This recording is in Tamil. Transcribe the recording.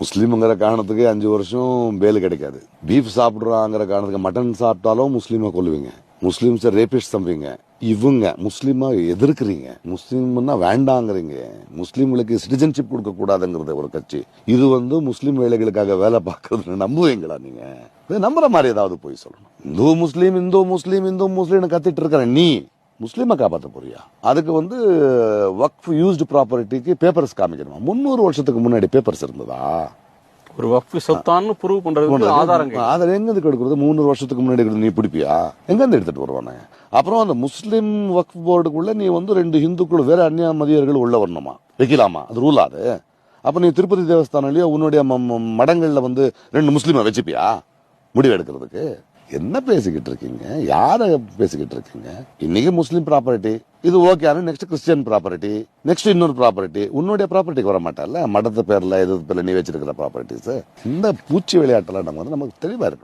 முஸ்லீம்ங்கிற காரணத்துக்கு 5 வருஷம் பேல் கிடைக்காது. பீஃப் சாப்பிடுறாங்கிற காரணத்துக்கு மட்டன் சாப்பிட்டாலும் முஸ்லீமை கொல்லுவீங்க, முஸ்லீம்ஸை ரேபிஸ்ட் தம்பீங்க. இவங்க முஸ்லீமா எதிர்க்கிறீங்க, முஸ்லீம்னா வேண்டாங்கிறீங்க, முஸ்லீம்களுக்கு சிட்டிசன்ஷிப் கொடுக்க கூடாதுங்கிறது ஒரு கட்சி. இது முஸ்லீம் வேலைகளுக்காக வேலை பார்க்கறது நம்புவீங்களா? நீங்க நம்புற மாதிரி ஏதாவது போய் சொல்லணும். இந்து முஸ்லீம் இந்து முஸ்லீம் இந்து முஸ்லீம் கத்திட்டு இருக்கிற நீ முஸ்லீமை காப்பாற்ற போறியா? அதுக்கு வக்ஃப் யூஸ்டு ப்ராப்பர்ட்டிக்கு பேப்பர்ஸ் காமிக்கணுமா? 300 வருஷத்துக்கு முன்னாடி பேப்பர்ஸ் இருந்ததா? ஒரு வக்ஃப் சொத்தான்னு ப்ரூவ் பண்றதுக்கு ஆதாரம் எங்க இருந்து எடுக்கிறது? 300 வருஷத்துக்கு முன்னாடி நீ பிடிப்பியா? எங்க இருந்து எடுத்துட்டு வருவானே? அப்புறம் அந்த முஸ்லீம் வக்ஃப் போர்டுக்குள்ள நீ 2 இந்துக்கள் வேற அந்நிய மதியர்கள் உள்ள வரணுமா? வைக்கலாமா? அது ரூல் அது. அப்ப நீ திருப்பதி தேவஸ்தானிலயோ உன்னுடைய மடங்கள்ல 2 முஸ்லீமை வச்சுப்பியா முடிவு எடுக்கிறதுக்கு? என்ன பேசிக்கிட்டு இருக்கீங்க? யார பேசிக்கிட்டு இருக்கீங்க? இன்னைக்கு முஸ்லீம் ப்ராப்பர்ட்டி இது okay, next Christian property, next இன்னொரு ப்ராப்பர்ட்டி. உன்னுடைய ப்ராப்பர்ட்டிக்கு வர மாட்டல, மடத்து பேர்ல எது பேர்ல நீ வச்சிருக்கிற ப்ராப்பர்ட்டிஸ். இந்த பூச்சி விளையாட்டுல நமக்கு தெளிவா இருக்கு.